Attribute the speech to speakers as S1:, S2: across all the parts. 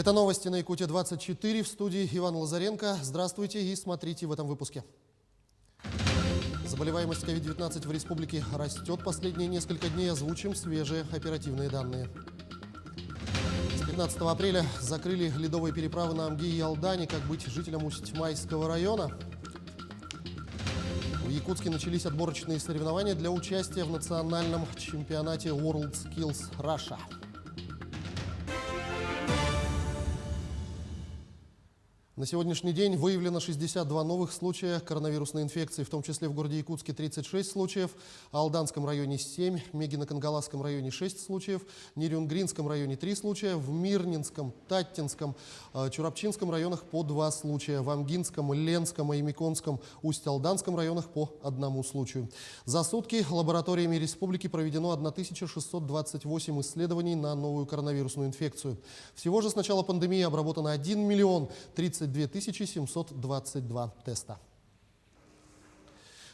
S1: Это новости на Якутия-24. В студии Иван Лазаренко. Здравствуйте и смотрите в этом выпуске. Заболеваемость COVID-19 в республике растет последние несколько дней. Озвучим свежие оперативные данные. С 15 апреля закрыли ледовые переправы на Амге и Алдане. Как быть жителям Усть-Майского района? В Якутске начались отборочные соревнования для участия в национальном чемпионате WorldSkills Russia. На сегодняшний день выявлено 62 новых случая коронавирусной инфекции, в том числе в городе Якутске 36 случаев, в Алданском районе 7, в Мегино-Кангаласском районе 6 случаев, в Нерюнгринском районе 3 случая, в Мирнинском, Таттинском, Чурапчинском районах по 2 случая, в Амгинском, Ленском и Миконском, Усть-Алданском районах по 1 случаю. За сутки лабораториями республики проведено 1628 исследований на новую коронавирусную инфекцию. Всего же с начала пандемии обработано 1 миллион 32 722 теста.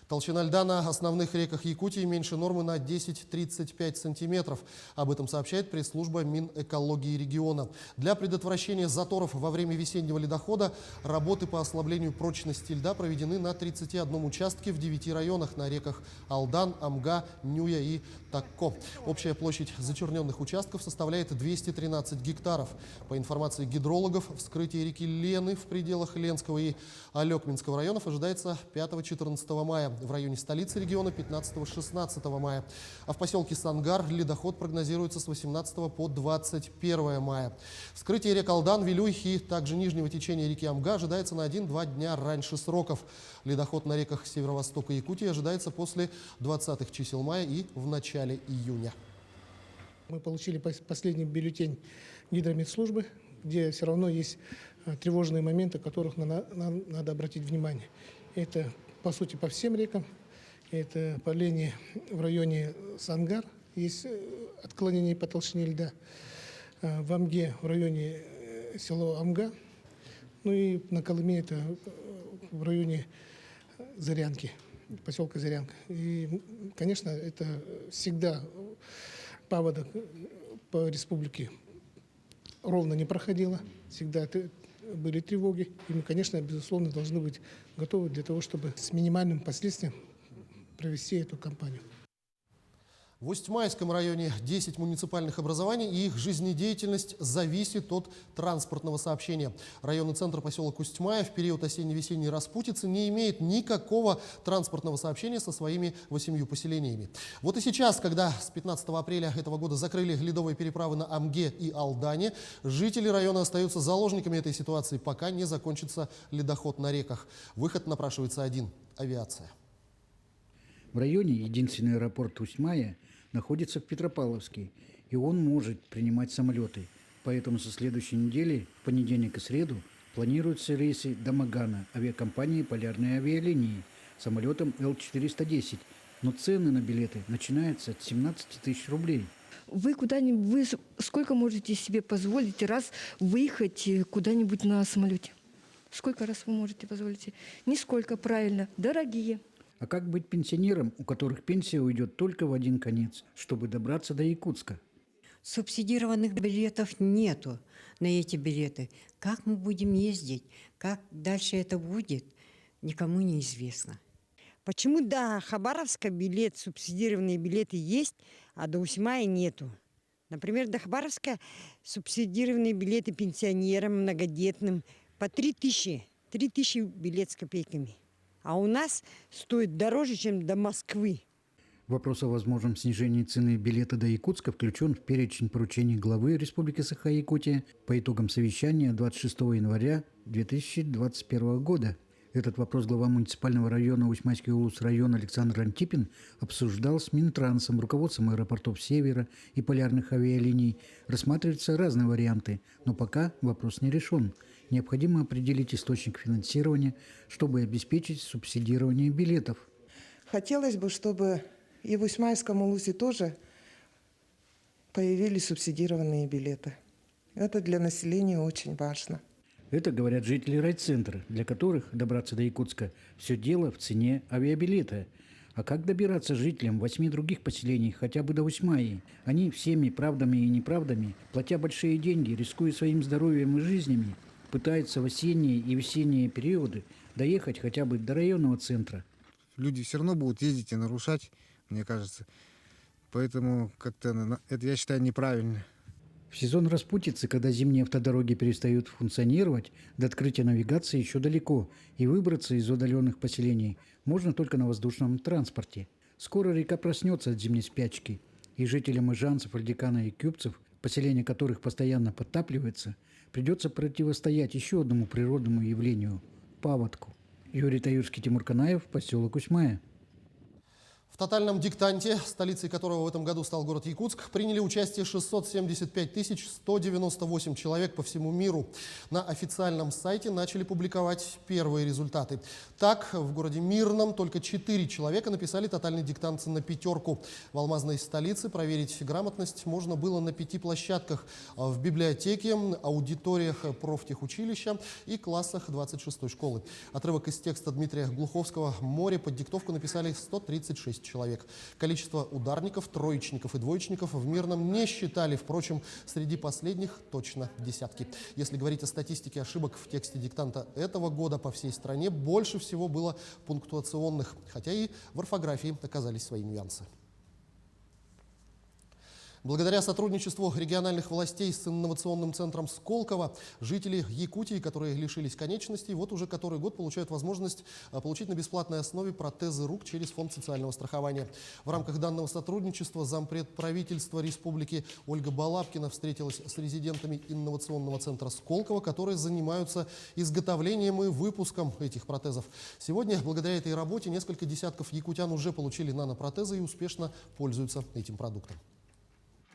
S1: Толщина льда на основных реках Якутии меньше нормы на 10-35 сантиметров. Об этом сообщает пресс-служба Минэкологии региона. Для предотвращения заторов во время весеннего ледохода работы по ослаблению прочности льда проведены на 31 участке в 9 районах на реках Алдан, Амга, Нюя и Такко. Общая площадь зачерненных участков составляет 213 гектаров. По информации гидрологов, вскрытие реки Лены в пределах Ленского и Алекминского районов ожидается 5-14 мая. В районе столицы региона 15-16 мая. А в поселке Сангар ледоход прогнозируется с 18 по 21 мая. Вскрытие рек Алдан, Вилюй и также нижнего течения реки Амга ожидается на 1-2 дня раньше сроков. Ледоход на реках северо-востока Якутии ожидается после 20-х чисел мая и в начале июня.
S2: Мы получили последний бюллетень гидрометслужбы, где все равно есть тревожные моменты, которых нам надо обратить внимание. Это по сути по всем рекам. Это поление в районе Сангар, есть отклонение по толщине льда. В Амге в районе села Амга. Ну и на Колыме это в районе Зырянки, поселка Зырянка. И, конечно, это всегда паводок по республике ровно не проходило. Всегда это были тревоги. И мы, конечно, безусловно, должны быть готовы для того, чтобы с минимальным последствием провести эту кампанию.
S1: В Усть-Майском районе 10 муниципальных образований, и их жизнедеятельность зависит от транспортного сообщения. Районный центр поселок Усть-Май в период осенне-весенней распутицы не имеет никакого транспортного сообщения со своими 8 поселениями. Вот и сейчас, когда с 15 апреля этого года закрыли ледовые переправы на Амге и Алдане, жители района остаются заложниками этой ситуации, пока не закончится ледоход на реках. Выход напрашивается один – авиация.
S3: В районе единственный аэропорт Усть-Мая находится в Петропавловске, и он может принимать самолеты. Поэтому со следующей недели, в понедельник и среду, планируются рейсы до Магана авиакомпании «Полярные авиалинии» самолетом Л-410. Но цены на билеты начинаются от 17 тысяч рублей.
S4: Вы куда-нибудь, сколько можете себе позволить раз выехать куда-нибудь на самолете? Сколько раз вы можете позволить? Нисколько, правильно, дорогие.
S3: А как быть пенсионерам, у которых пенсия уйдет только в один конец, чтобы добраться до Якутска?
S5: Субсидированных билетов нету на эти билеты. Как мы будем ездить, как дальше это будет, никому не известно.
S6: Почему до Хабаровска субсидированные билеты есть, а до Усть-Мая нету? Например, до Хабаровска субсидированные билеты пенсионерам, многодетным по 3000. 3000 билет с копейками. А у нас стоит дороже, чем до Москвы.
S3: Вопрос о возможном снижении цены билета до Якутска включен в перечень поручений главы Республики Саха-Якутия по итогам совещания 26 января 2021 года. Этот вопрос глава муниципального района Усть-Майский район Александр Антипин обсуждал с Минтрансом, руководством аэропортов Севера и полярных авиалиний. Рассматриваются разные варианты, но пока вопрос не решен. Необходимо определить источник финансирования, чтобы обеспечить субсидирование билетов.
S7: Хотелось бы, чтобы и в Усть-Майском улусе тоже появились субсидированные билеты. Это для населения очень важно.
S3: Это говорят жители райцентра, для которых добраться до Якутска – все дело в цене авиабилета. А как добираться жителям 8 других поселений хотя бы до Усьмаи? Они всеми правдами и неправдами, платя большие деньги, рискуя своим здоровьем и жизнями, пытаются в осенние и весенние периоды доехать хотя бы до районного центра.
S8: Люди все равно будут ездить и нарушать, мне кажется. Поэтому как-то это, я считаю, неправильно.
S3: В сезон распутицы, когда зимние автодороги перестают функционировать, до открытия навигации еще далеко, и выбраться из удаленных поселений можно только на воздушном транспорте. Скоро река проснется от зимней спячки, и жителям Ижанцев, Альдикана и Кюбцев, поселения которых постоянно подтапливается, придется противостоять еще одному природному явлению – паводку. Юрий Таюрский, Тимур Канаев, поселок Усьмая.
S1: В тотальном диктанте, столицей которого в этом году стал город Якутск, приняли участие 675 198 человек по всему миру. На официальном сайте начали публиковать первые результаты. Так, в городе Мирном только 4 человека написали тотальный диктант на 5. В алмазной столице проверить грамотность можно было на 5 площадках: в библиотеке, аудиториях профтехучилища и классах 26-й школы. Отрывок из текста Дмитрия Глуховского «Море» под диктовку написали 136 человек. Количество ударников, троечников и двоечников в Мирном не считали. Впрочем, среди последних точно десятки. Если говорить о статистике ошибок в тексте диктанта этого года по всей стране, больше всего было пунктуационных, хотя и в орфографии оказались свои нюансы. Благодаря сотрудничеству региональных властей с инновационным центром Сколково, жители Якутии, которые лишились конечностей, вот уже который год получают возможность получить на бесплатной основе протезы рук через фонд социального страхования. В рамках данного сотрудничества зампред правительства республики Ольга Балабкина встретилась с резидентами инновационного центра Сколково, которые занимаются изготовлением и выпуском этих протезов. Сегодня, благодаря этой работе, несколько десятков якутян уже получили нанопротезы и успешно пользуются этим продуктом.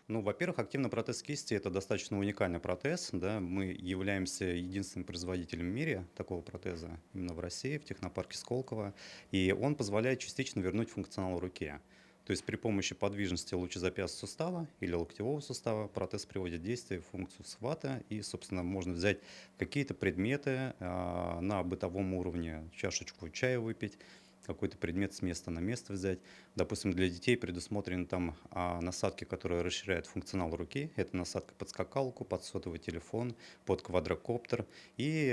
S9: Ну, во-первых, активный протез кисти – это достаточно уникальный протез. Да? Мы являемся единственным производителем в мире такого протеза именно в России, в технопарке Сколково. И он позволяет частично вернуть функционал руке. То есть при помощи подвижности лучезапястного сустава или локтевого сустава протез приводит в действие функцию схвата. И, собственно, можно взять какие-то предметы на бытовом уровне, чашечку чая выпить, какой-то предмет с места на место взять. Допустим, для детей предусмотрены там насадки, которые расширяют функционал руки. Это насадка под скакалку, под сотовый телефон, под квадрокоптер. И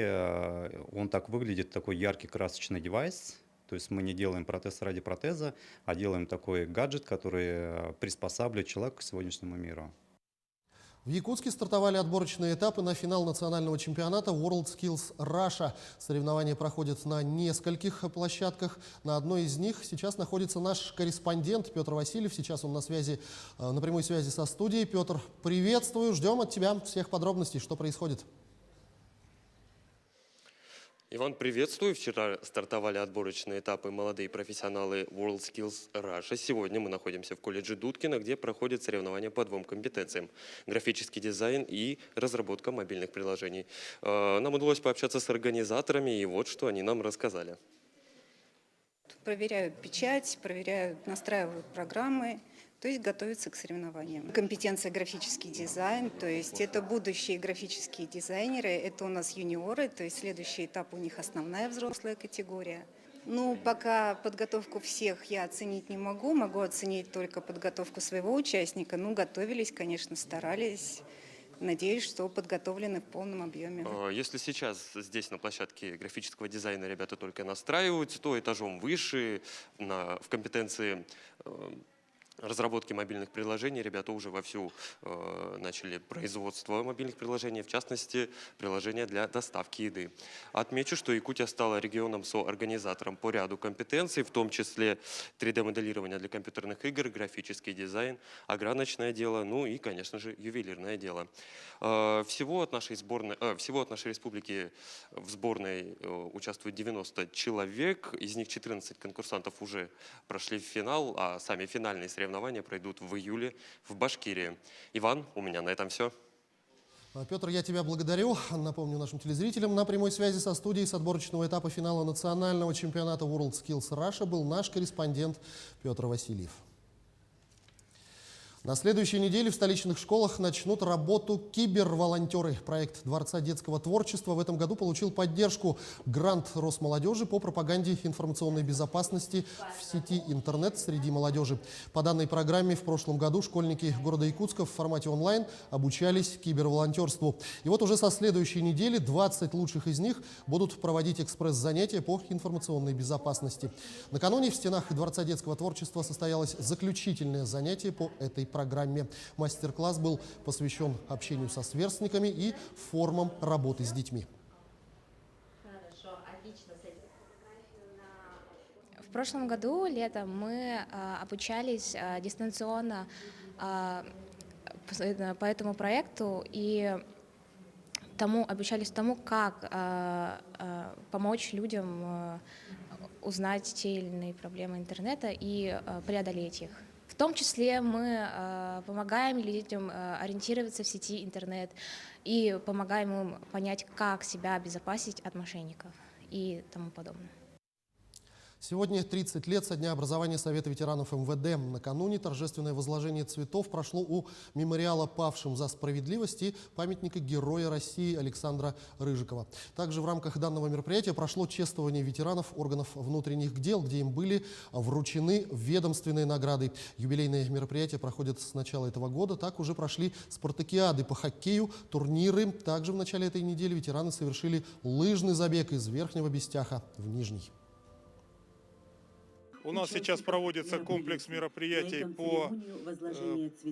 S9: он так выглядит, такой яркий красочный девайс. То есть мы не делаем протез ради протеза, а делаем такой гаджет, который приспосабливает человека к сегодняшнему миру.
S1: В Якутске стартовали отборочные этапы на финал национального чемпионата WorldSkills Russia. Соревнования проходят на нескольких площадках. На одной из них сейчас находится наш корреспондент Петр Васильев. Сейчас он на прямой связи со студией. Петр, приветствую. Ждем от тебя всех подробностей, что происходит.
S10: Иван, приветствую. Вчера стартовали отборочные этапы молодые профессионалы WorldSkills Russia. Сегодня мы находимся в колледже Дудкина, где проходят соревнования по 2 компетенциям – графический дизайн и разработка мобильных приложений. Нам удалось пообщаться с организаторами, и вот что они нам рассказали.
S11: Проверяют печать, настраивают программы, то есть готовятся к соревнованиям. Компетенция графический дизайн, то есть это будущие графические дизайнеры, это у нас юниоры, то есть следующий этап у них основная взрослая категория. Ну, пока подготовку всех я оценить не могу оценить только подготовку своего участника. Ну, готовились, конечно, старались. Надеюсь, что подготовлены в полном объеме.
S10: Если сейчас здесь на площадке графического дизайна ребята только настраиваются, то этажом выше в компетенции разработки мобильных приложений ребята уже вовсю начали производство мобильных приложений, в частности, приложения для доставки еды. Отмечу, что Якутия стала регионом-соорганизатором по ряду компетенций, в том числе 3D-моделирование для компьютерных игр, графический дизайн, ограночное дело, ну и, конечно же, ювелирное дело. Всего от нашей республики в сборной участвует 90 человек, из них 14 конкурсантов уже прошли в финал, а сами финальные соревнования пройдут в июле в Башкирии. Иван, у меня на этом все.
S1: Петр, я тебя благодарю. Напомню нашим телезрителям, на прямой связи со студией с отборочного этапа финала национального чемпионата WorldSkills Russia был наш корреспондент Петр Васильев. На следующей неделе в столичных школах начнут работу киберволонтеры. Проект Дворца детского творчества в этом году получил поддержку. Грант Росмолодежи по пропаганде информационной безопасности в сети интернет среди молодежи. По данной программе в прошлом году школьники города Якутска в формате онлайн обучались киберволонтерству. И вот уже со следующей недели 20 лучших из них будут проводить экспресс-занятия по информационной безопасности. Накануне в стенах Дворца детского творчества состоялось заключительное занятие по этой программе. Мастер-класс был посвящен общению со сверстниками и формам работы с детьми.
S12: В прошлом году летом мы обучались дистанционно по этому проекту и обучались тому, как помочь людям узнать те или иные проблемы интернета и преодолеть их. В том числе мы помогаем людям ориентироваться в сети интернет и помогаем им понять, как себя обезопасить от мошенников и тому подобное.
S1: Сегодня 30 лет со дня образования Совета ветеранов МВД. Накануне торжественное возложение цветов прошло у мемориала павшим за справедливость и памятника Героя России Александра Рыжикова. Также в рамках данного мероприятия прошло чествование ветеранов органов внутренних дел, где им были вручены ведомственные награды. Юбилейные мероприятия проходят с начала этого года. Так уже прошли спартакиады по хоккею, турниры. Также в начале этой недели ветераны совершили лыжный забег из Верхнего Бестяха в Нижний.
S13: У нас сейчас проводится комплекс мероприятий,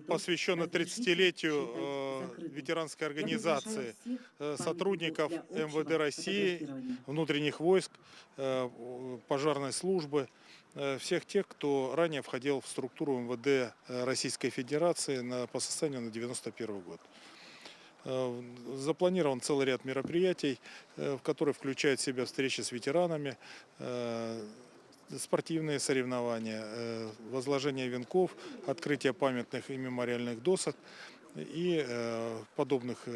S13: посвященный 30-летию ветеранской организации сотрудников МВД России, внутренних войск, пожарной службы, всех тех, кто ранее входил в структуру МВД Российской Федерации по состоянию на 1991 год. Запланирован целый ряд мероприятий, в которые включают в себя встречи с ветеранами, спортивные соревнования, возложение венков, открытие памятных и мемориальных досок и подобных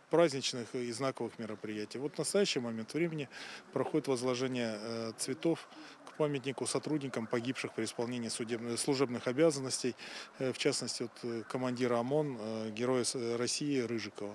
S13: праздничных и знаковых мероприятий. Вот в настоящий момент времени проходит возложение цветов к памятнику сотрудникам, погибших при исполнении служебных обязанностей, в частности, командира ОМОН, Героя России Рыжикова.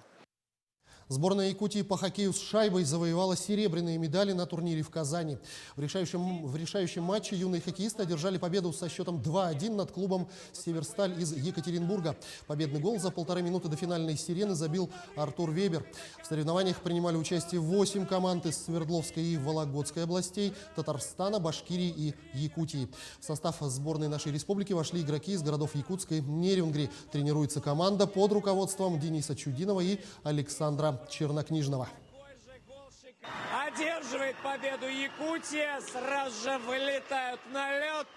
S1: Сборная Якутии по хоккею с шайбой завоевала серебряные медали на турнире в Казани. В решающем матче юные хоккеисты одержали победу со счетом 2-1 над клубом «Северсталь» из Екатеринбурга. Победный гол за 1,5 минуты до финальной сирены забил Артур Вебер. В соревнованиях принимали участие 8 команд из Свердловской и Вологодской областей, Татарстана, Башкирии и Якутии. В состав сборной нашей республики вошли игроки из городов Якутска и Нерюнгри. Тренируется команда под руководством Дениса Чудинова и Александра Чернокнижного.
S14: Одерживает победу Якутия. Сразу же вылетают на лед,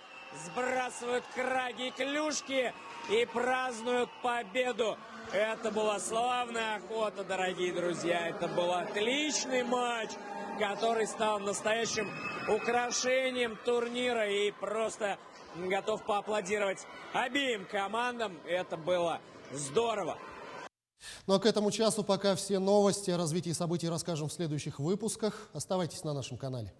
S14: сбрасывают краги и клюшки и празднуют победу. Это была славная охота, дорогие друзья. Это был отличный матч, который стал настоящим украшением турнира. И просто готов поаплодировать обеим командам. Это было здорово.
S1: Ну а к этому часу пока все новости о развитии событий расскажем в следующих выпусках. Оставайтесь на нашем канале.